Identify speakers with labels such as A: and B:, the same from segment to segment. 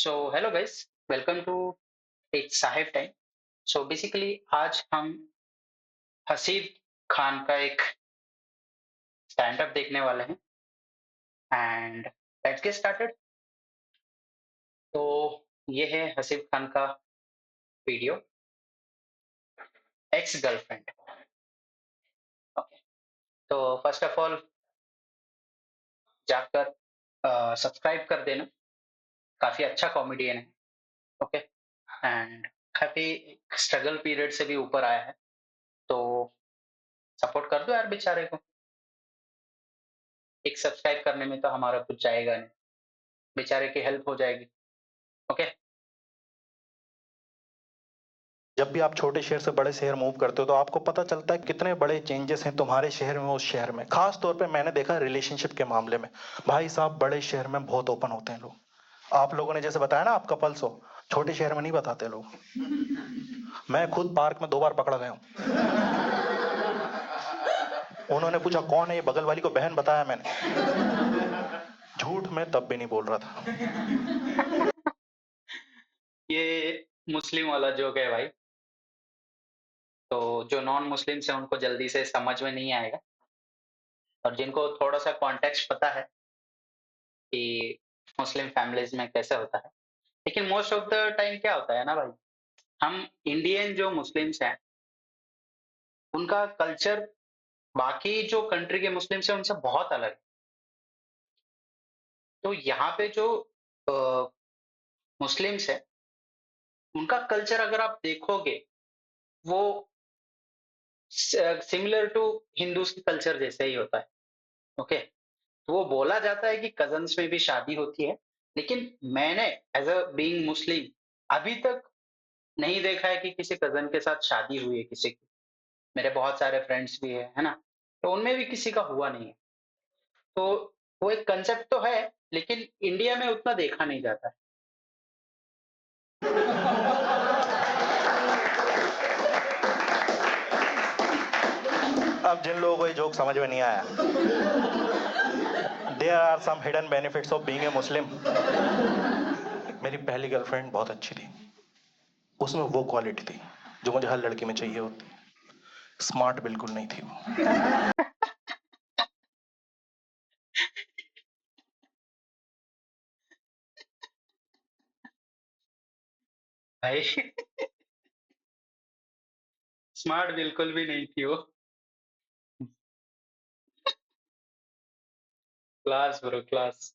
A: So hello guys, welcome to it's Sahib time. So basically आज हम हसीब खान का एक स्टैंड अप देखने वाले हैं एंड लेट्स गेट स्टार्टेड। तो ये है हसीब खान का वीडियो, एक्स गर्लफ्रेंड। ओके, तो फर्स्ट ऑफ ऑल जाकर सब्सक्राइब कर देना, काफी अच्छा कॉमेडियन है। ओके, एंड काफी स्ट्रगल पीरियड से भी ऊपर आया है, तो सपोर्ट कर दो यार बेचारे को। एक सब्सक्राइब करने में तो हमारा कुछ जाएगा नहीं, बेचारे की हेल्प हो जाएगी। ओके।
B: जब भी आप छोटे शहर से बड़े शहर मूव करते हो तो आपको पता चलता है कितने बड़े चेंजेस हैं तुम्हारे शहर में उस शहर में। खास तौर पे मैंने देखा रिलेशनशिप के मामले में। भाई साहब, बड़े शहर में बहुत ओपन होते हैं लोग। आप लोगों ने जैसे बताया ना, आप कपल्स हो, छोटे शहर में नहीं बताते लोग। मैं खुद पार्क में 2 बार पकड़ा गया हूँ। उन्होंने पूछा कौन है ये, बगल वाली को बहन बताया मैंने। झूठ में तब भी नहीं बोल रहा था।
A: ये मुस्लिम वाला जोक है भाई, तो जो नॉन मुस्लिम्स है उनको जल्दी से समझ में नहीं आएगा, और जिनको थोड़ा सा कॉन्टेक्स्ट पता है कि मुस्लिम फैमिलीज में कैसे होता है। लेकिन मोस्ट ऑफ द टाइम क्या होता है ना भाई, हम इंडियन जो मुस्लिम्स हैं उनका कल्चर बाकी जो कंट्री के मुस्लिम्स हैं उनसे बहुत अलग है। तो यहाँ पे जो मुस्लिम्स है उनका कल्चर अगर आप देखोगे, वो सिमिलर टू हिंदूज के कल्चर जैसे ही होता है। ओके, तो वो बोला जाता है कि कजन्स में भी शादी होती है, लेकिन मैंने एज अ बीइंग मुस्लिम अभी तक नहीं देखा है कि किसी कजन के साथ शादी हुई है किसी की। मेरे बहुत सारे फ्रेंड्स भी है ना, तो उनमें भी किसी का हुआ नहीं है। तो वो एक कंसेप्ट तो है, लेकिन इंडिया में उतना देखा नहीं जाता है।
B: अब जिन लोगों को ये जोक समझ में नहीं आया, there are some hidden benefits of being a Muslim. मेरी पहली गर्लफ्रेंड बहुत अच्छी थी। उसमें वो क्वालिटी थी जो मुझे हर लड़की में चाहिए होती। स्मार्ट बिल्कुल नहीं थी वो।
A: भाई स्मार्ट बिल्कुल भी नहीं थी वो। Class bro, class.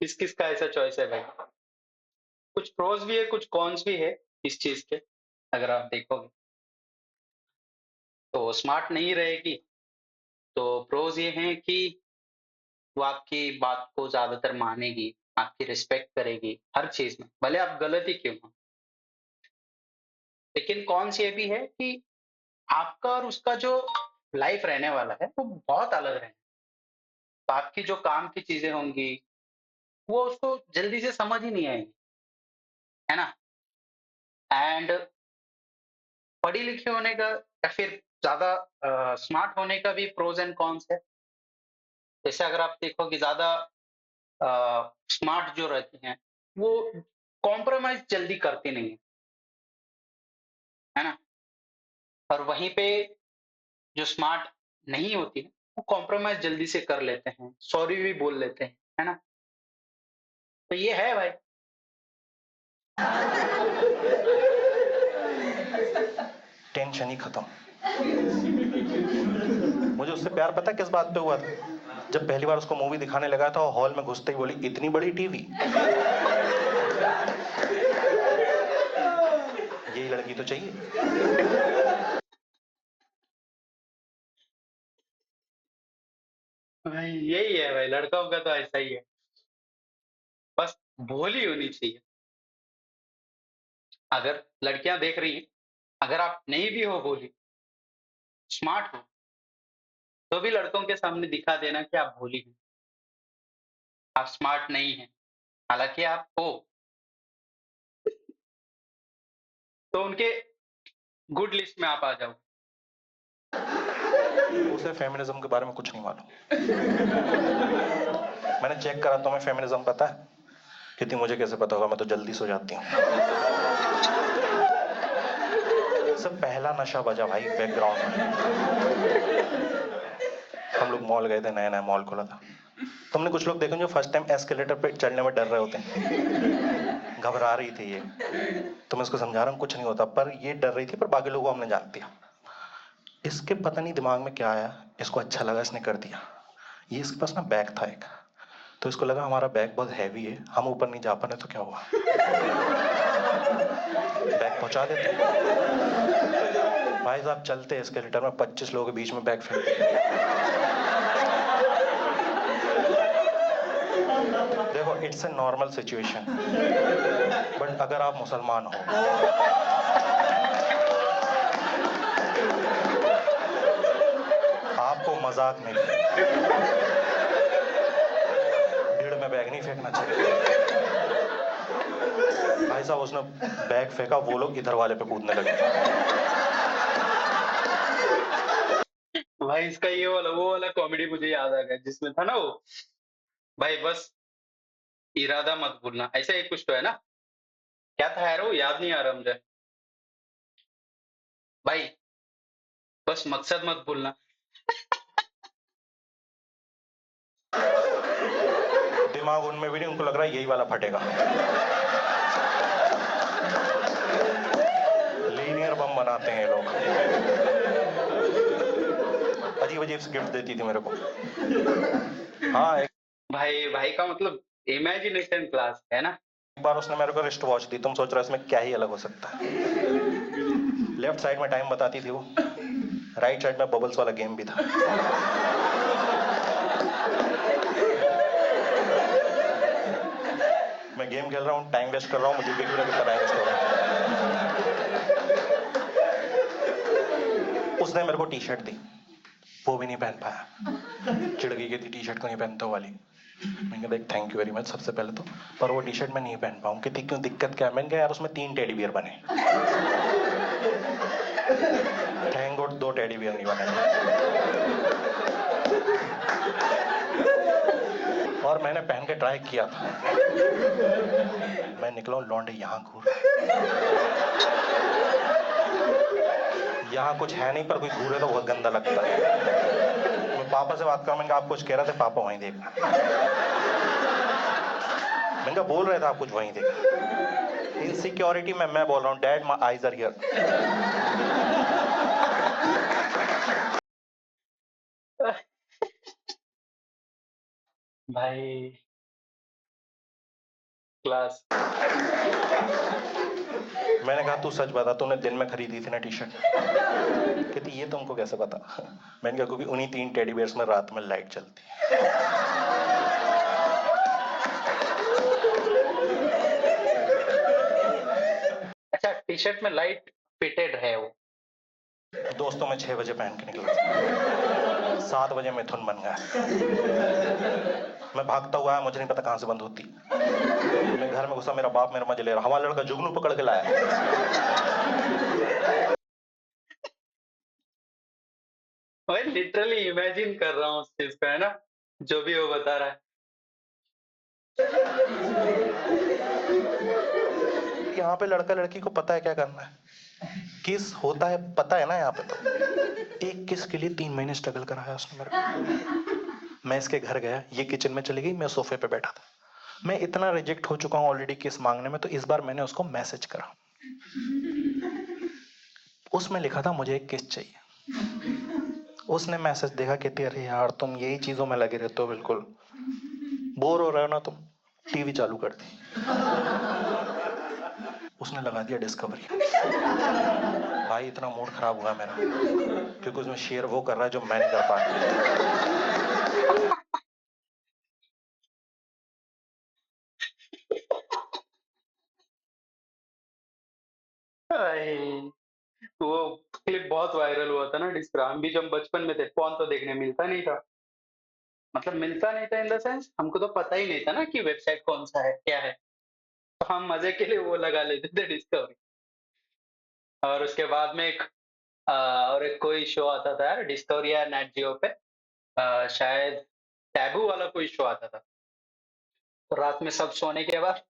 A: किस किस का ऐसा चॉइस है भाई? कुछ प्रोज भी है, कुछ कॉन्स भी है इस चीज के, अगर आप देखोगे तो स्मार्ट नहीं रहेगी तो प्रोज ये हैं कि वो आपकी बात को ज्यादातर मानेगी, आपकी रिस्पेक्ट करेगी हर चीज में, भले आप गलत ही क्यों हो। लेकिन कॉन्स ये भी है कि आपका और उसका जो लाइफ रहने वाला है वो बहुत अलग रहने। तो आपकी जो काम की चीजें होंगी वो उसको जल्दी से समझ ही नहीं आएगी, है ना। एंड पढ़ी लिखी होने का या फिर ज्यादा स्मार्ट होने का भी प्रोज एंड कॉन्स है। जैसे अगर आप देखो कि ज्यादा स्मार्ट जो रहती हैं वो कॉम्प्रोमाइज जल्दी करती नहीं है ना। और वहीं पे जो स्मार्ट नहीं होती है वो कॉम्प्रोमाइज जल्दी से कर लेते हैं, सॉरी भी बोल लेते हैं, है ना। तो ये है भाई।
B: टेंशन ही खत्म। मुझे उससे प्यार पता किस बात पे हुआ था? जब पहली बार उसको मूवी दिखाने लगा था, हॉल में घुसते ही बोली इतनी बड़ी टीवी। यही लड़की तो चाहिए।
A: भाई यही है भाई, लड़कों का तो ऐसा ही है, बस भोली होनी चाहिए। अगर लड़कियां देख रही हैं, अगर आप नहीं भी हो भोली, स्मार्ट हो, तो भी लड़कों के सामने दिखा देना कि आप भोली हैं, आप स्मार्ट नहीं हैं, हालांकि आप हो। तो उनके गुड लिस्ट में आप आ जाओ।
B: उसे फेमिनिज्म के बारे में कुछ नहीं मालूम। मैंने चेक करा, तुम्हें फेमिनिज्म पता है? कहती मुझे कैसे पता होगा, मैं तो जल्दी सो जाती हूँ। सब पहला नशा बजा भाई बैकग्राउंड में। हम लोग मॉल गए थे, नया नया मॉल खुला था। तुमने कुछ लोग देखे जो फर्स्ट टाइम एस्केलेटर पे चढ़ने में डर रहे होते हैं, घबरा रही थी ये। तो मैं उसको समझा रहा हूँ कुछ नहीं होता, पर ये डर रही थी, पर बाकी लोगों को हमने जान दिया। इसके पता नहीं दिमाग में क्या आया, इसको अच्छा लगा, इसने कर दिया। ये इसके पास ना बैग था एक, तो इसको लगा हमारा बैग बहुत हैवी है, हम ऊपर नहीं जा पा रहे, तो क्या हुआ, बैग पहुंचा देते हैं। भाई साहब चलते एस्केलेटर में 25 लोगों के बीच में बैग फेंक दिया। देखो it's a normal situation, but अगर आप मुसलमान हो, आपको मजाक नहीं, भीड़ में बैग नहीं फेंकना चाहिए। भाई साहब उसने बैग फेंका, वो लोग इधर वाले पे कूदने लगे।
A: भाई इसका ये वाला वो वाला कॉमेडी मुझे याद आ गया जिसमें था ना वो, भाई बस इरादा मत भूलना, ऐसा ही कुछ तो है ना? क्या था यार वो, याद नहीं आ रहा मुझे। भाई बस मकसद मत भूलना।
B: दिमाग उनमें भी नहीं, उनको लग रहा है यही वाला फटेगा। लीनियर बम बनाते हैं ये लोग। अजीब अजीब गिफ्ट देती थी मेरे को। हाँ एक
A: भाई भाई का मतलब इमेजिनेशन क्लास है ना?
B: बार उसने मेरे को रिस्ट वॉच दी, तुम सोच रहे हो इसमें क्या ही अलग हो सकता है। लेफ्ट साइड में टाइम बताती थी वो, राइट साइड में बबल्स वाला गेम भी था। मैं गेम खेल रहा हूँ, टाइम वेस्ट कर रहा हूँ, मुझे कितना टाइम वेस्ट हो रहा है। उसने मेरे को टी शर्ट दी, वो भी नहीं पहन पाया, चिढ़ गई, थी टी शर्ट को नहीं पहनते वाली। मैंने कहा देख थैंक यू वेरी मच सबसे पहले तो, पर वो टी शर्ट मैं नहीं पहन पाऊँ, कहती क्यों, दिक्कत क्या है? मैंने कहा यार उसमें 3 टेडी बियर बने। थैंक गॉड 2 टेडी बियर नहीं बने। और मैंने पहन के ट्राई किया था, मैं निकला लौंडे यहाँ घूर, यहाँ कुछ है नहीं, पर कोई घूरे तो बहुत गंदा लगता है। मैं पापा से बात कर, मैंने कहा आप कुछ कह रहे थे, पापा वहीं देखना। मैंने कहा बोल रहे थे आप कुछ, वहीं देखना। इनसिक्योरिटी में मैं बोल रहा हूँ dad my eyes are here.
A: भाई क्लास।
B: मैंने कहा तू सच बता, तूने दिन में खरीदी थी ना टी शर्ट? कहती ये तुमको कैसे पता? मैंने कहा क्योंकि उन्हीं 3 टेडी बियर्स में रात में लाइट चलती है।
A: अच्छा टी शर्ट में लाइट फिटेड है वो?
B: दोस्तों में 6 बजे पहन के निकला, 7 बजे मिथुन बन गया। मैं भागता हुआ आया, मुझे नहीं पता कहां से बंद होती। मैं घर में घुसा, मेरा बाप मेरा मजे ले रहा, हमारा लड़का जुगनू पकड़ के लाया।
A: भाई लिटरली इमेजिन कर रहा हूँ उस चीज को, है ना, जो भी वो बता रहा है।
B: यहाँ पे लड़का लड़की को पता है क्या करना है, किस होता है पता है ना यहाँ पे। तो एक किस के लिए 3 महीने स्ट्रगल कराया उसने मेरे को। मैं इसके घर गया, ये किचन में चली गई, मैं सोफे पे बैठा था। मैं इतना रिजेक्ट हो चुका हूँ ऑलरेडी किस मांगने में, तो इस बार मैंने उसको मैसेज करा, उसमें लिखा था मुझे एक किस चाहिए। उसने मैसेज देखा, कहती अरे यार तुम यही चीजों में लगे रहते हो, बिल्कुल बोर हो रहे हो ना तुम, टीवी चालू कर दी। उसने लगा दिया डिस्कवरी। भाई इतना मूड खराब हुआ मेरा, क्योंकि उसमें शेयर वो कर रहा है जो मैं नहीं कर पा रहा।
A: भाई वो क्लिप बहुत वायरल हुआ था ना डिस्करा, हम भी जब बचपन में थे फोन तो देखने मिलता नहीं था, मतलब मिलता नहीं था इन द सेंस हमको तो पता ही नहीं था ना कि वेबसाइट कौन सा है क्या है, तो हम मजे के लिए वो लगा लेते थे डिस्कवरी। और उसके बाद में एक और एक कोई शो आता था यार डिस्कवरी या नेट जियो पे, शायद टैबू वाला कोई शो आता था, तो रात में सब सोने के बाद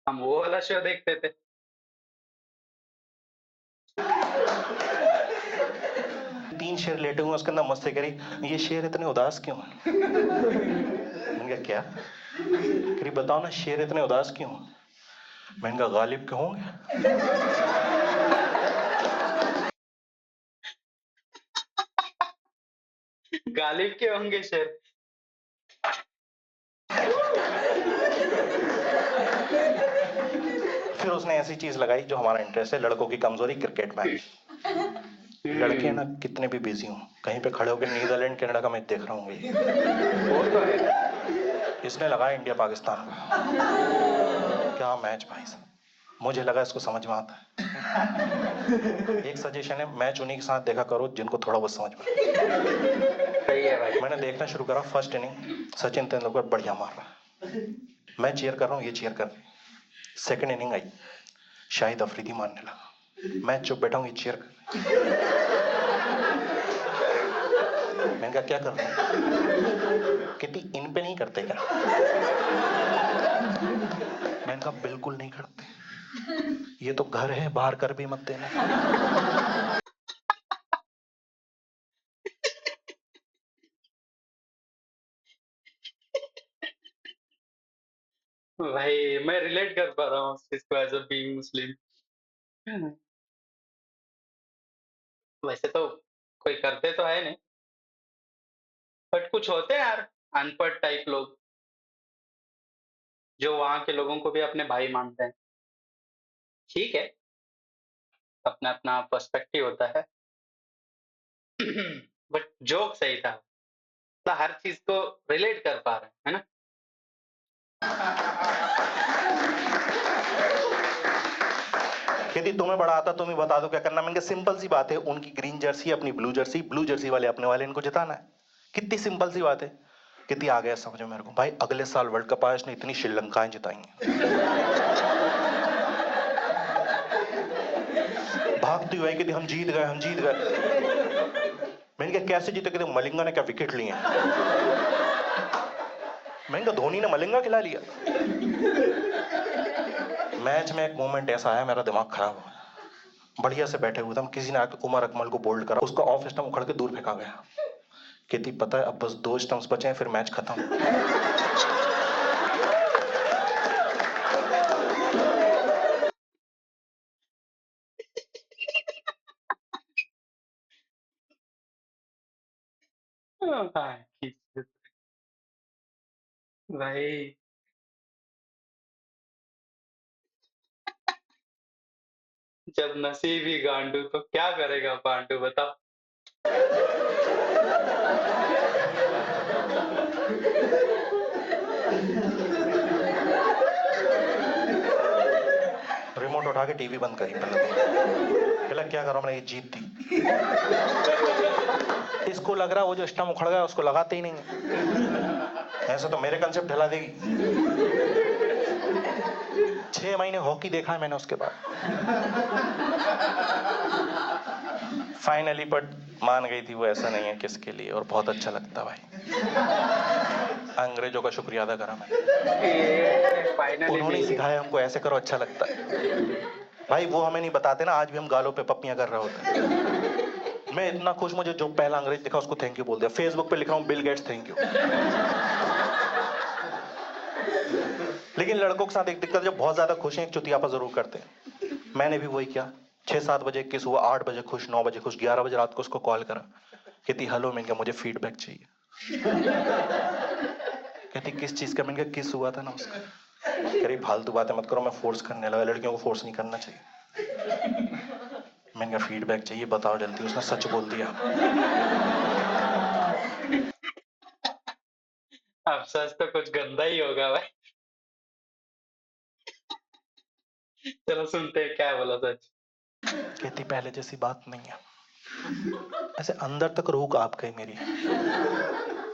A: हम वो वाला शो देखते थे।
B: 3 शेर लेटे हुए हैं, उसके अंदर मस्ती करी, ये शेर इतने उदास क्यों हैं? मैंने कहा क्या? कह रही बताओ ना शेर इतने उदास क्यों हैं? मैंने कहा गालिब के होंगे।
A: गालिब के होंगे शेर।
B: फिर उसने ऐसी चीज लगाई जो हमारा इंटरेस्ट है, लड़कों की कमजोरी, क्रिकेट मैच। लड़के ना कितने भी बिजी हों, कहीं पे खड़े होकर नीदरलैंड कनाडा का मैच देख रहा हूँ।
A: वो तो है।
B: इसने लगाया इंडिया पाकिस्तान का। क्या मैच भाई साहब, मुझे लगा इसको समझ में आता है। एक सजेशन है, मैच उन्हीं के साथ देखा करो जिनको थोड़ा बहुत समझ में आता
A: सही है भाई।
B: है। मैंने देखना शुरू करा, फर्स्ट इनिंग सचिन तेंदुलकर बढ़िया मार रहा है, मैं चीयर कर रहा हूँ, ये चीयर कर रही है। सेकंड इनिंग आई, शाहिद अफरीदी मारने लगा, मैं चुप बैठा हूँ, ये चीयर कर रही है। मैंने कहा क्या कर रहा हूँ? कहती इन पे नहीं करते क्या? मैंने कहा बिल्कुल नहीं करते, ये तो घर है, बाहर कर भी मत देना।
A: भाई मैं रिलेट कर पा रहा हूँ उस चीज को एज अ बीइंग मुस्लिम। वैसे तो कोई करते तो है नहीं, बट कुछ होते हैं यार अनपढ़ टाइप लोग जो वहां के लोगों को भी अपने भाई मानते हैं। ठीक है, अपना अपना पर्सपेक्टिव होता है। बट जोक सही था, मतलब हर चीज को रिलेट कर पा रहे हैं, है ना?
B: यदि तुम्हें बड़ा आता तुम ही बता दो क्या करना। मैंने कहा सिंपल सी बात है, उनकी ग्रीन जर्सी अपनी ब्लू जर्सी, ब्लू जर्सी वाले अपने वाले इनको जिताना है, कितनी सिंपल सी बात है। कितनी आ गया समझो मेरे को भाई, अगले साल वर्ल्ड कप आया, इसने इतनी श्रीलंकाएं जिताएंगे, भागती हुई कि हम जीत गए, हम जीत गए। मैंने कहा कैसे जीते? कहते मलिंगा ने क्या विकेट लिए हैं। मैंने कहा धोनी ने मलिंगा खिला लिया। मैच में एक मोमेंट ऐसा आया, मेरा दिमाग खराब हो गया। बढ़िया से बैठे हुए थे हम, किसी ने आके उमर अकमल को बोल्ड करा, उसका ऑफ स्टंप उखड़ के दूर फेंका गया। कहती पता है अब बस 2 स्टंप्स बचे हैं, फिर मैच खत्म।
A: हाँ, भाई जब नसीब ही गांडू तो क्या करेगा पांडु बताओ।
B: रिमोट उठा के टीवी बंद करी पहले तो। कहला क्या करो, मैंने ये जीत दी। इसको लग रहा वो जो स्टंप उखड़ गया उसको लगाते ही नहीं है। ऐसा तो मेरे कंसेप्ट हिला देगी। 6 महीने हॉकी देखा है मैंने उसके बाद। फाइनली बट मान गई थी वो, ऐसा नहीं है किसके लिए, और बहुत अच्छा लगता भाई। अंग्रेजों का शुक्रिया अदा करा मैंने,
A: फाइनली
B: उन्होंने ही
A: मिल गई।
B: सिखाया हमको ऐसे करो अच्छा लगता है। भाई वो हमें नहीं बताते ना, आज भी हम गालों पे पप्पियां कर रहे होते हैं। मैं इतना खुश, मुझे जो पहला अंग्रेज दिखा उसको थैंक यू बोल दिया, फेसबुक पे लिख रहा हूँ बिल गेट्स थैंक यू। लेकिन लड़कों के साथ एक दिक्कत, जब बहुत ज्यादा खुश हैं एक चुतियापा जरूर करते हैं। मैंने भी वही किया, 6-7 बजे किस हुआ, 8 बजे खुश, 9 बजे खुश, 11 बजे रात को उसको कॉल करा। कहती हेलो, मैंने कहा मुझे फीडबैक चाहिए। कहती किस चीज का? मैंने कहा किस हुआ था ना उसका। कह रही फालतू बातें मत करो, मैं फोर्स करने लगा, लड़कियों को फोर्स नहीं करना चाहिए। मैंने कहा फीडबैक चाहिए, बताओ जल्दी। उसने सच बोल दिया।
A: अब सच तो कुछ गंदा ही होगा भाई। चलो सुनते हैं क्या बोला सच।
B: कहती पहले जैसी बात नहीं है। ऐसे अंदर तक रूह कांप गई मेरी,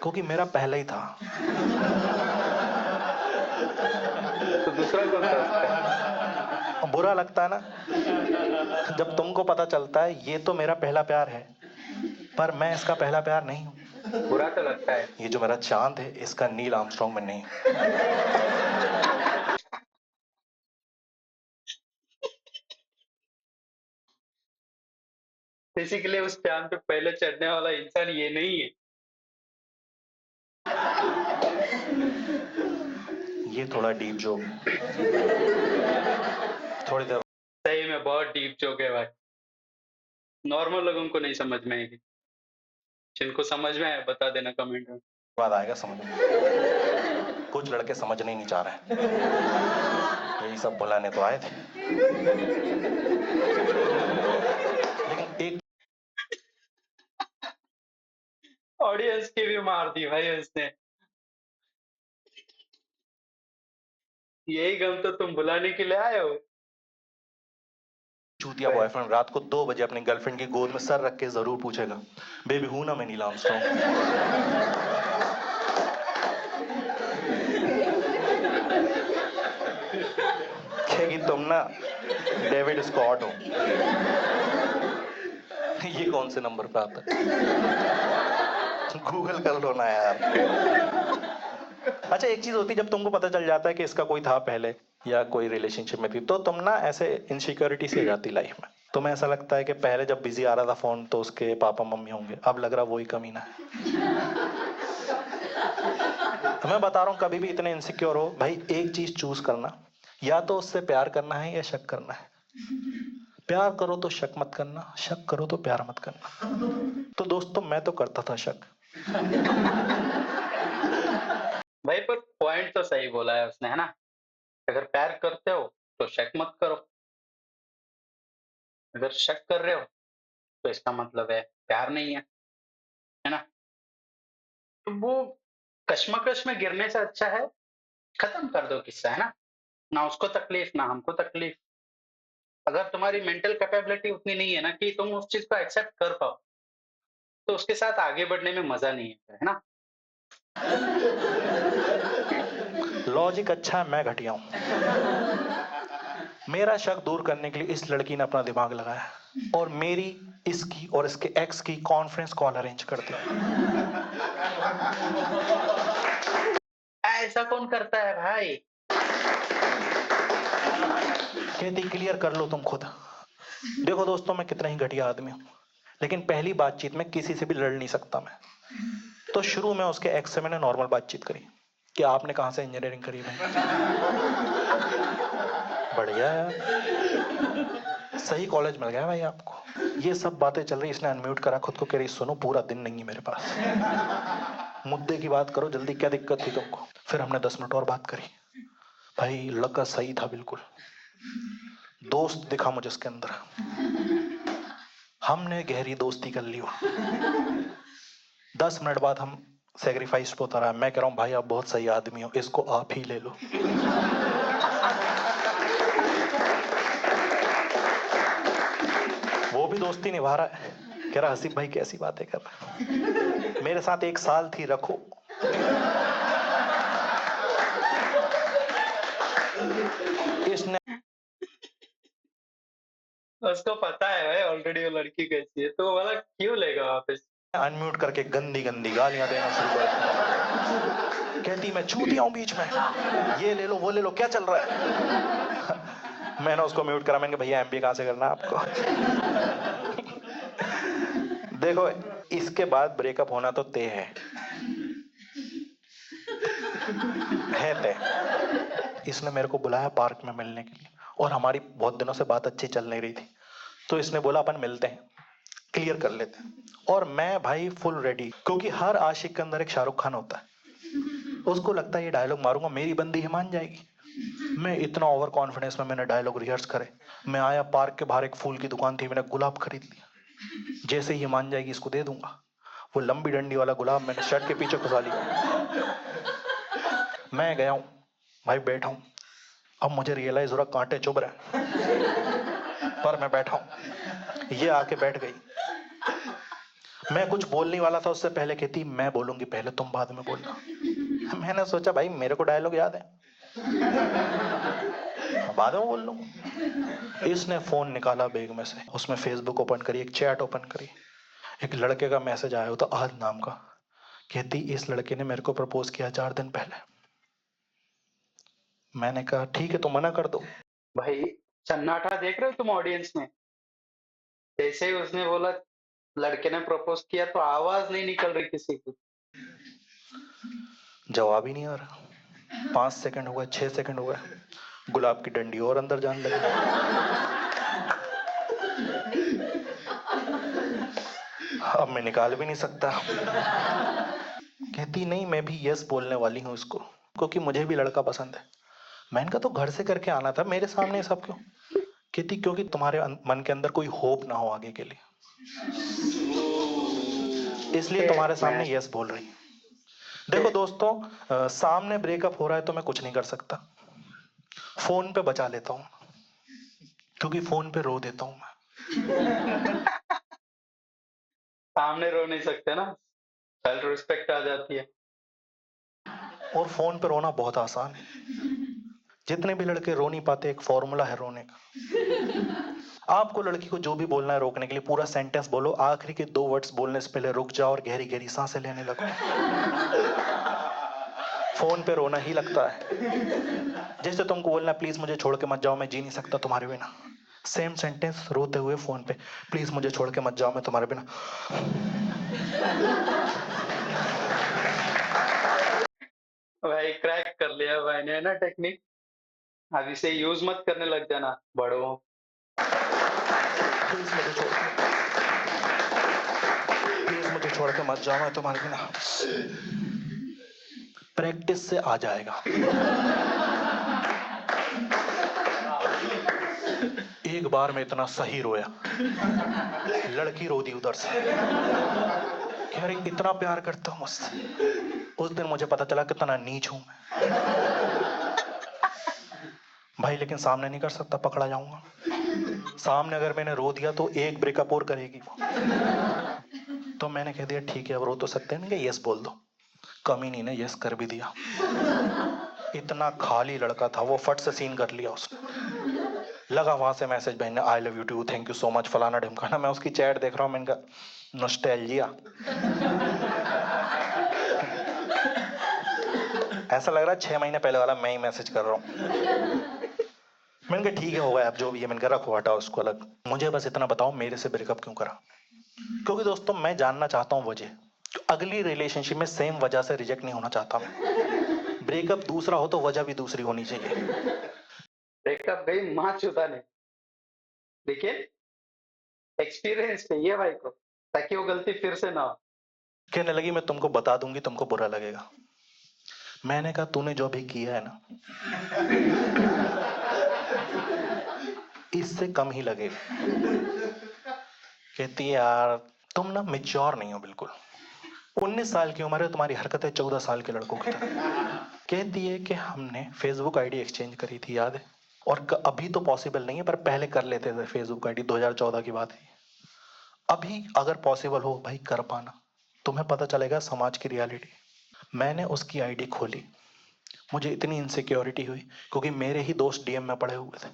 B: क्योंकि मेरा पहला ही था।
A: तो दूसरा कौन था उसका?
B: बुरा लगता है ना जब तुमको पता चलता है ये तो मेरा पहला प्यार है, पर मैं इसका पहला प्यार नहीं हूं।
A: बुरा तो लगता है।
B: ये जो मेरा चांद है इसका नील आर्मस्ट्रांग में नहीं हूं।
A: बेसिकली उस चाँद पे पहले चढ़ने वाला इंसान ये नहीं है।
B: ये थोड़ा डीप जोक, थोड़ी देर
A: सही में बहुत डीप जोक है भाई। नॉर्मल लोगों को नहीं समझ में आएगी। जिनको समझ में आए बता देना कमेंट में।
B: बाद आएगा समझ में। कुछ लड़के समझने ही नहीं चाह रहे हैं, यही सब बुलाने तो आए थे। लेकिन एक
A: ऑडियंस की भी मार दी भाई उसने। यही गम तो तुम बुलाने के लिए आए हो।
B: चूतिया बॉयफ्रेंड रात को 2 बजे अपनी गर्लफ्रेंड की गोद में सर रख के जरूर पूछेगा, बेबी हूं ना मैं नील आर्मस्ट्रांग। कहेगी तुम ना डेविड स्कॉट हो। ये कौन से नंबर पे आता है? गूगल कर लो ना यार। अच्छा एक चीज होती है, जब तुमको पता चल जाता है कि इसका कोई था पहले या कोई रिलेशनशिप में थी, तो तुम ना ऐसे इनसिक्योरिटी सी हो जाती लाइफ में। तुम्हें ऐसा लगता है कि पहले जब बिजी आ रहा था फोन तो उसके पापा मम्मी होंगे, अब लग रहा वही कमीना है। तो मैं बता रहा हूँ कभी भी इतने इनसिक्योर हो भाई, एक चीज चूज करना, या तो उससे प्यार करना है या शक करना है। प्यार करो तो शक मत करना, शक करो तो प्यार मत करना। तो दोस्तों मैं तो करता था शक।
A: भाई पर पॉइंट तो सही बोला है उसने, है ना? अगर प्यार करते हो तो शक मत करो। अगर शक कर रहे हो तो इसका मतलब है प्यार नहीं है ना? तो वो कश्मकश में गिरने से अच्छा है खत्म कर दो किस्सा, है ना? ना उसको तकलीफ ना हमको तकलीफ। अगर तुम्हारी मेंटल कैपेबिलिटी उतनी नहीं है ना कि तुम उस चीज को एक्सेप्ट कर पाओ, तो उसके साथ आगे बढ़ने में मजा नहीं है ना?
B: लॉजिक अच्छा है, मैं घटिया हूं। मेरा शक दूर करने के लिए इस लड़की ने अपना दिमाग लगाया और मेरी, इसकी और इसके एक्स की कॉन्फ्रेंस कॉल अरेंज कर दी।
A: ऐसा कौन करता है भाई?
B: कहती क्लियर कर लो तुम खुद। देखो दोस्तों मैं कितना ही घटिया आदमी हूं, लेकिन पहली बातचीत में किसी से भी लड़ नहीं सकता मैं। तो शुरू में उसके एक्स से मैंने नॉर्मल बातचीत करी कि आपने कहां से इंजीनियरिंग करी भाई। बढ़िया यार, सही कॉलेज मिल गया भाई आपको। ये सब बातें चल रही, इसने अनम्यूट करा खुद को, कह रही सुनो पूरा दिन नहीं है मेरे पास, मुद्दे की बात करो जल्दी, क्या दिक्कत थी तुमको। फिर हमने 10 मिनट और बात करी। भाई लड़का सही था बिल्कुल, दोस्त दिखा मुझे उसके अंदर। हमने गहरी दोस्ती कर ली। 10 मिनट बाद हम सेक्रीफाइस पे उतर आए। मैं कह रहा हूँ भाई आप बहुत सही आदमी हो, इसको आप ही ले लो। वो भी दोस्ती निभा रहा है, कह रहा हसीब भाई कैसी बातें कर रहा है, मेरे साथ 1 साल थी रखो। इसने
A: उसको पता है भाई ऑलरेडी वो लड़की कैसी है, तो वो वाला क्यों लेगा वापस?
B: अनम्यूट करके गंदी गंदी गालियां देना शुरू कर दी। कहती मैं चूतिया हूं बीच में, ये ले लो वो ले लो, क्या चल रहा है। मैंने उसको म्यूट करा, मैंने कहा भैया एमबीए कहां से करना है आपको। देखो इसके बाद ब्रेकअप होना तो तय है तय। इसने मेरे को बुलाया पार्क में मिलने के लिए, और हमारी बहुत दिनों से बात अच्छी चल नहीं रही थी, तो इसने बोला अपन मिलते हैं, क्लियर कर लेते हैं। और मैं भाई फुल रेडी, क्योंकि हर आशिक के अंदर एक शाहरुख खान होता है, उसको लगता है ये डायलॉग मारूंगा मेरी बंदी ही मान जाएगी। मैं इतना ओवर कॉन्फिडेंस में मैंने डायलॉग रिहर्स करे। मैं आया पार्क के बाहर एक फूल की दुकान थी, मैंने गुलाब खरीद लिया, जैसे ही ये मान जाएगी इसको दे दूंगा। वो लंबी डंडी वाला गुलाब मैंने शर्ट के पीछे घुसा लिया। मैं गया हूं भाई, बैठा हूं, अब मुझे रियलाइज हो रहा कांटे चुभ रहे हैं, पर मैं बैठा हूं। ये आके बैठ गई, मैं कुछ बोलने वाला था उससे पहले कहती मैं बोलूंगी पहले, तुम बाद में बोलना। मैंने सोचा भाई मेरे को डायलॉग याद है, बाद में बोल लूंगा। इसने फोन निकाला बैग में से, उसमें फेसबुक ओपन करी, एक चैट ओपन करी, एक लड़के का मैसेज आया होता आहद नाम का। कहती इस लड़के ने मेरे को प्रपोज किया 4 दिन पहले। मैंने कहा ठीक है तो मना कर दो।
A: भाई सन्नाटा देख रहे हो तुम ऑडियंस में? जैसे ही उसने बोला, लड़के ने प्रपोज किया तो आवाज नहीं निकल रही किसी की।
B: जवाब ही नहीं आ रहा। 5 सेकंड हो गए, 6 सेकंड हो गए, गुलाब की डंडी और अंदर जाने लगी। अब मैं निकाल भी नहीं सकता। कहती नहीं, मैं भी यस बोलने वाली हूँ उसको, क्योंकि मुझे भी लड़का पसंद है। मैंने कहा तो घर से करके आना था, मेरे सामने ये सब क्यों? कहती क्योंकि तुम्हारे मन के अंदर कोई होप ना हो आगे के लिए, इसलिए तुम्हारे
A: शिट
B: सामने
A: मैन।
B: यस बोल रही। देखो दोस्तों, सामने ब्रेकअप हो रहा है तो मैं कुछ नहीं कर सकता, फोन पे बचा लेता हूँ, क्योंकि फोन पे रो देता हूँ मैं।
A: सामने रो नहीं सकते ना, सेल्फ रिस्पेक्ट आ जाती है।
B: और फोन पे रोना बहुत आसान है। जितने भी लड़के रो नहीं पाते, एक फॉर्मूला है रोने का। आपको लड़की को जो भी बोलना है रोकने के लिए, पूरा सेंटेंस बोलो, आखिरी के 2 वर्ड्स बोलने से पहले रुक जाओ और गहरी गहरी सांसें लेने लगो। फोन पे रोना ही लगता है। जैसे तुमको बोलना प्लीज मुझे छोड़ के मत जाओ, मैं जी नहीं सकता तुम्हारे बिना, सेम सेंटेंस रोते हुए फोन पे, प्लीज मुझे छोड़ के मत जाओ, मैं तुम्हारे बिना।
A: भाई क्रैक कर लिया भाई ने ना टेक्निक। अब इसे यूज मत करने लग जाना बड़ों।
B: प्लीज मुझे छोड़ के, प्लीज मुझे छोड़ के मत जाओ, मैं तुम्हारे बिना। प्रैक्टिस से आ जाएगा। एक बार में इतना सही रोया, लड़की रो दी उधर से, कह रही इतना प्यार करता हूं मुझसे। उस दिन मुझे पता चला कितना नीच हूं मैं भाई, लेकिन सामने नहीं कर सकता, पकड़ा जाऊंगा। सामने अगर मैंने रो दिया तो एक ब्रेकअप और करेगी वो। तो मैंने कह दिया ठीक है, अब रो तो सकते हैं, यस बोल दो। कमीनी ने यस कर भी दिया। इतना खाली लड़का था वो, फट से सीन कर लिया उसने। लगा वहां से मैसेज भेजने, I love you too, thank you so much, फलाना ढिमकाना। मैं उसकी चैट देख रहा हूँ, मैंने कहा नॉस्टैल्जिया। ऐसा लग रहा है 6 महीने पहले वाला मैं ही मैसेज कर रहा हूँ। मैंने कहा ठीक है, होगा अब जो भी है, मैंने कहा रखो हटाओ उसको अलग, मुझे बस इतना बताओ मेरे से ब्रेकअप क्यों करा। क्योंकि दोस्तों मैं जानना चाहता हूँ वजह, तो अगली रिलेशनशिप में सेम वजह से रिजेक्ट नहीं होना चाहता मैं। ब्रेकअप दूसरा हो तो वजह भी दूसरी होनी चाहिए।
A: ब्रेकअप गई माँ चुदाने, लेकिन एक्सपीरियंस चाहिए भाई को, ताकि वो गलती फिर से ना हो।
B: कहने लगी मैं तुमको बता दूंगी, तुमको बुरा लगेगा। मैंने कहा तूने जो भी किया है ना, इससे कम ही लगेगा। कहती है यार तुम ना मेच्योर नहीं हो बिल्कुल, 19 साल की उम्र है, तुम्हारी हरकतें 14 साल के लड़कों की तरह। कहती है कि हमने फेसबुक आईडी एक्सचेंज करी थी, याद है? और अभी तो पॉसिबल नहीं है, पर पहले कर लेते थे फेसबुक आईडी, 2014 की बात है। अभी अगर पॉसिबल हो भाई कर पाना, तुम्हें पता चलेगा समाज की रियलिटी। मैंने उसकी आईडी खोली, मुझे इतनी इनसिक्योरिटी हुई, क्योंकि मेरे ही दोस्त डीएम में पड़े हुए थे।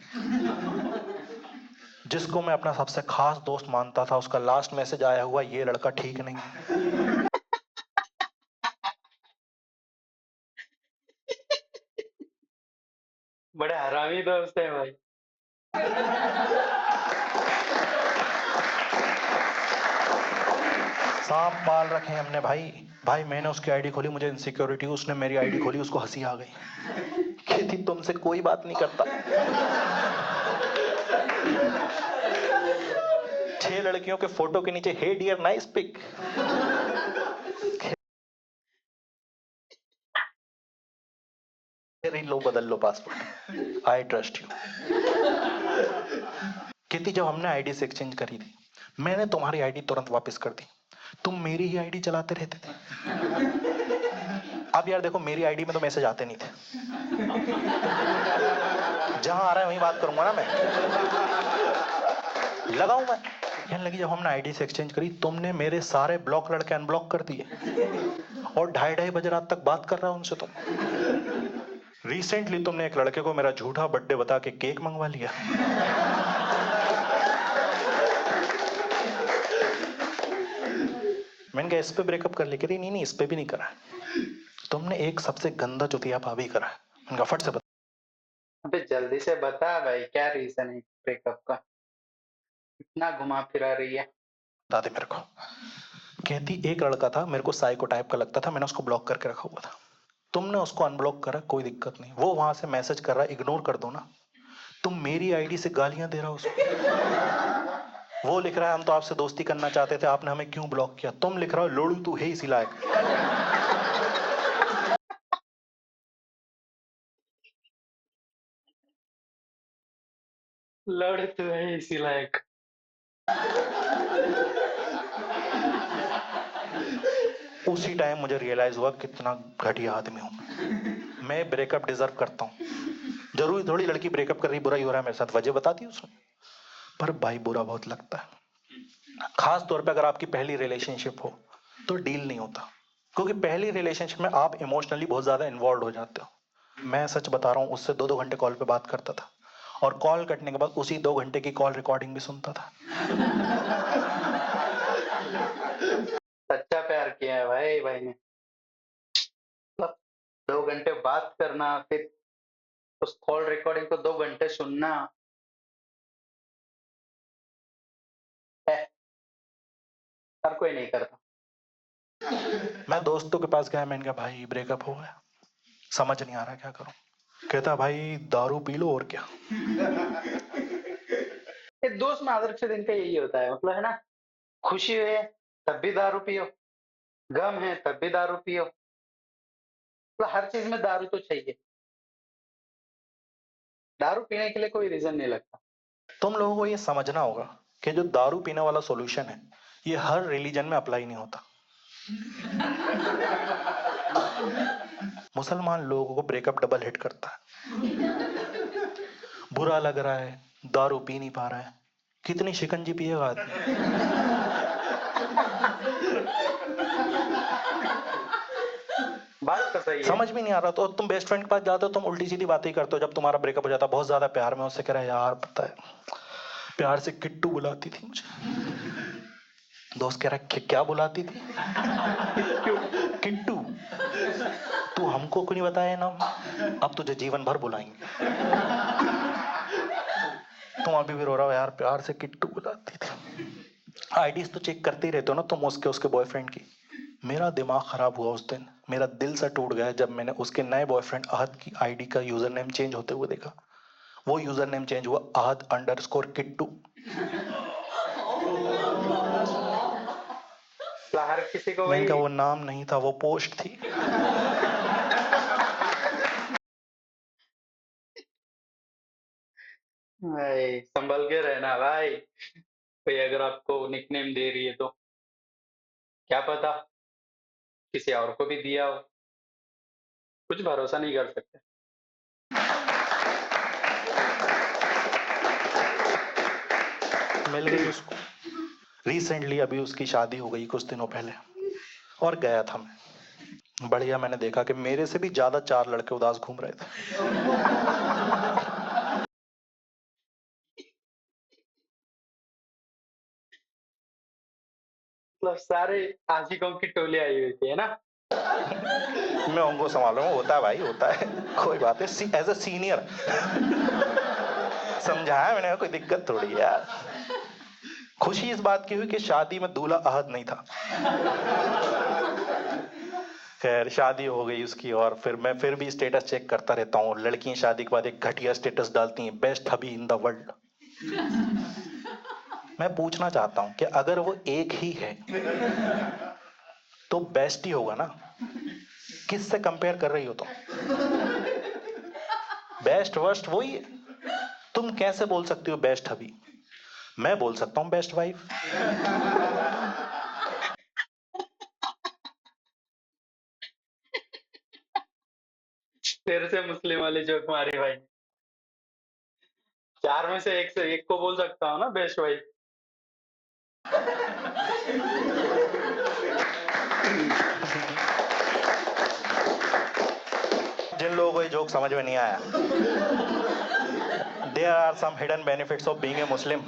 B: जिसको मैं अपना सबसे खास दोस्त मानता था, उसका लास्ट मैसेज आया हुआ, ये लड़का ठीक नहीं है।
A: बड़े हरामी दोस्त है भाई।
B: सांप पाल रखे हैं हमने भाई। भाई मैंने उसकी आईडी खोली, मुझे इनसिक्योरिटी, उसने मेरी आईडी खोली, उसको हंसी आ गई। कहती तुमसे कोई बात नहीं करता। 6 लड़कियों के फोटो के नीचे हे डियर नाइस पिक। लो बदल लो पासपोर्ट, आई ट्रस्ट यू। कहती जब हमने आईडी से एक्सचेंज करी थी, मैंने तुम्हारी आईडी तुरंत वापस कर दी, तुम मेरी ही आईडी चलाते रहते थे। अब यार देखो मेरी आईडी में तो मैसेज आते नहीं थे, जहां आ रहा है वहीं बात करूंगा ना मैं, लगाऊं मैं। कहने लगी जब हमने आईडी से एक्सचेंज करी, तुमने मेरे सारे ब्लॉक लड़के अनब्लॉक कर दिए, और 2:30-2:30 बजे रात तक बात कर रहा हूं उनसे तुम। रिसेंटली तुमने एक लड़के को मेरा झूठा बर्थडे बता के केक मंगवा लिया। मैंने कहा इस पे ब्रेकअप कर लिया, नहीं नहीं इस पे भी नहीं करा, तुमने एक सबसे गंदा चुतिया भाभी करा है। मैंने कहा फट से बता।
A: अबे जल्दी से बता भाई, क्या रीजन है ब्रेकअप का। इतना घुमा फिरा रही है।
B: बता दे मेरे को। कहती एक लड़का था मेरे को साइको टाइप का लगता था, मैंने उसको ब्लॉक करके रखा हुआ था। तुमने उसको अनब्लॉक करा, कोई दिक्कत नहीं, वो वहां से मैसेज कर रहा है, इग्नोर कर दो ना। तुम मेरी आईडी से गालियां दे रहा हो उसको। वो लिख रहा है हम तो आपसे दोस्ती करना चाहते थे, आपने हमें क्यों ब्लॉक किया। तुम लिख रहा हो लोड़ू तू है इसी लायक।
A: लड़ तो है इसी लायक।
B: उसी टाइम मुझे रियलाइज हुआ कितना घटिया आदमी हूं मैं ब्रेकअप डिजर्व करता हूं। जरूरी थोड़ी लड़की ब्रेकअप कर रही बुरा ही हो रहा है मेरे साथ, वजह बता दी उसने। पर भाई बुरा बहुत लगता है, खास तौर पे अगर आपकी पहली रिलेशनशिप हो तो डील नहीं होता, क्योंकि पहली रिलेशनशिप में आप इमोशनली बहुत ज्यादा इन्वॉल्व हो जाते हो। मैं सच बता रहा हूँ, उससे 2-2 घंटे कॉल पे बात करता था, और कॉल कटने के बाद उसी 2 घंटे की कॉल रिकॉर्डिंग भी सुनता था।
A: सच्चा प्यार किया है भाई भाई ने। मतलब 2 घंटे बात करना, फिर उस कॉल रिकॉर्डिंग को 2 घंटे सुनना है, हर कोई नहीं करता।
B: मैं दोस्तों के पास गया, मैंने कहा भाई ब्रेकअप हो गया, समझ नहीं आ रहा क्या करूं। कहता भाई दारू पी लो और क्या।
A: ये दोस्त में आदर्श दिन का यही होता है, मतलब है ना। खुशी है तब भी दारू पियो, गम है तब भी दारू पियो, मतलब हर चीज में दारू तो चाहिए। दारू पीने के लिए कोई रीजन नहीं लगता।
B: तुम लोगों को ये समझना होगा कि जो दारू पीने वाला सॉल्यूशन है, ये हर रिलीजन में अप्लाई नहीं होता। मुसलमान लोगों को ब्रेकअप डबल हिट करता है, बुरा लग रहा है, दारू पी नहीं पा रहा है, कितनी शिकंजी पिएगा आदमी।
A: बात तो सही है।
B: समझ भी नहीं आ रहा, तो तुम बेस्ट फ्रेंड के पास जाते हो, तुम उल्टी सीधी बातें ही करते हो। जब तुम्हारा ब्रेकअप हो जाता है, बहुत ज्यादा प्यार में उससे कह रहा है यार पता है प्यार से किट्टू बुलाती थी मुझे। दोस्त कह रहा है क्या बुलाती थी। किट्टू। तू हमको क्यों नहीं बताया नाम, अब तुझे जीवन भर बुलाएंगे। तुम अभी भी रो रहा हो यार प्यार से किट्टू बुलाती थी। आईडीज तो चेक करते ही रहते हो ना तुम उसके उसके बॉयफ्रेंड की। मेरा दिमाग खराब हुआ उस दिन, मेरा दिल सा टूट गया जब मैंने उसके नए बॉयफ्रेंड अहद की आईडी का यूजर नेम चेंज होते हुए देखा। वो यूजर नेम चेंज हुआ अहद_किट्टू।
A: मतलब हर किसी को
B: मैंने
A: वही।
B: कहा वो नाम नहीं था, वो पोस्ट थी।
A: भाई संभल के रहना भाई, कोई अगर आपको निकनेम दे रही है तो क्या पता किसी और को भी दिया हो, कुछ भरोसा नहीं कर सकते।
B: मिल गई उसको रिसेंटली, अभी उसकी शादी हो गई कुछ दिनों पहले, और गया था मैं। बढ़िया, मैंने देखा कि मेरे से भी ज्यादा 4 लड़के उदास घूम रहे थे।
A: मतलब सारे आशिकों की टोली आई हुई थी, है ना।
B: मैं उनको संभालूंगा, होता है भाई होता है, कोई बात है, एज अ सीनियर समझाया मैंने, कोई दिक्कत थोड़ी है यार। खुशी इस बात की हुई कि शादी में दूल्हा अहद नहीं था। खैर शादी हो गई उसकी, और फिर मैं फिर भी स्टेटस चेक करता रहता हूँ। लड़कियां शादी के बाद एक घटिया स्टेटस डालती हैं, best hubby in the world. मैं पूछना चाहता हूं कि अगर वो एक ही है तो बेस्ट ही होगा ना, किससे कंपेयर कर रही हो तुम। बेस्ट वर्स्ट वही है। तुम कैसे बोल सकती हो बेस्ट हबी, मैं बोल सकता हूं बेस्ट वाइफ।
A: फिर से मुस्लिम वाली जोक मारी भाई। चार में से एक को बोल सकता हूँ ना बेस्ट वाइफ।
B: जिन लोगों को ये जोक समझ में नहीं आया, there are some hidden benefits of being a Muslim.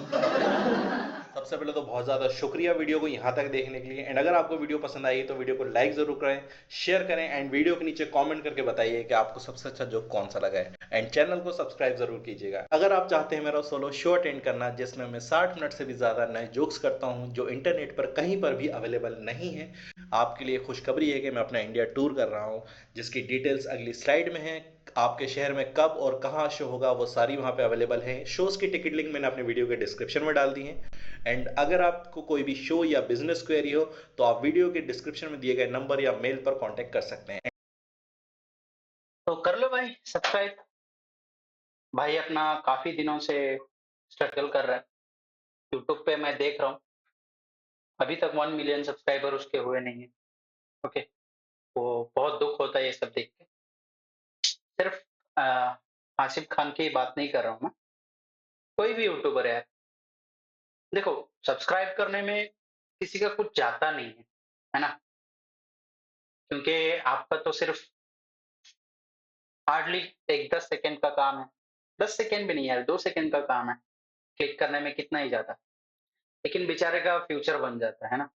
B: सबसे पहले तो बहुत ज़्यादा शुक्रिया वीडियो को यहाँ तक देखने के लिए, एंड अगर आपको वीडियो पसंद आई तो वीडियो को लाइक ज़रूर करें, शेयर करें, एंड वीडियो के नीचे कमेंट करके बताइए कि आपको सबसे अच्छा जोक कौन सा लगा है, एंड चैनल को सब्सक्राइब ज़रूर कीजिएगा। अगर आप चाहते हैं मेरा सोलो शो अटेंड करना जिसमें मैं 60 मिनट से भी ज़्यादा नए जोक्स करता हूँ जो इंटरनेट पर कहीं पर भी अवेलेबल नहीं है, आपके लिए खुशखबरी है कि मैं अपना इंडिया टूर कर रहा हूँ, जिसकी डिटेल्स अगली स्लाइड में है। आपके शहर में कब और कहाँ शो होगा वो सारी वहाँ पे अवेलेबल है। शोज़ की टिकट लिंक मैंने अपने वीडियो के डिस्क्रिप्शन में डाल दी है, एंड अगर आपको कोई भी शो या बिजनेस क्वेरी हो तो आप वीडियो के डिस्क्रिप्शन में दिए गए नंबर या मेल पर कांटेक्ट कर सकते हैं।
A: तो कर लो भाई सब्सक्राइब। भाई अपना काफ़ी दिनों से स्ट्रगल कर रहा है। यूट्यूब पे मैं देख रहा हूँ, अभी तक 1 मिलियन सब्सक्राइबर उसके हुए नहीं है। ओके, वो बहुत दुःख होता है ये सब देख के। सिर्फ़ अ, आसिफ खान की बात नहीं कर रहा हूँ मैं, कोई भी यूट्यूबर है यार। देखो, सब्सक्राइब करने में किसी का कुछ जाता नहीं है ना? क्योंकि आपका तो सिर्फ़ हार्डली एक 10 सेकंड का काम है। 10 सेकंड भी नहीं यार, 2 सेकंड का काम है। क्लिक करने में कितना ही जाता है। लेकिन बेचारे का फ्यूचर बन जाता है ना?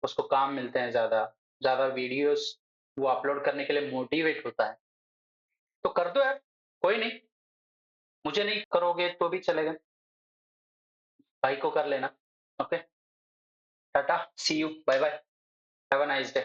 A: उसको काम मिलते हैं ज़्यादा, ज़्यादा वीडियोज़ वो अपलोड करने के लिए मोटिवेट होता है। तो कर दो यार, कोई नहीं, मुझे नहीं करोगे तो भी चलेगा, भाई को कर लेना। Okay, tata, see you, bye bye, have a nice day.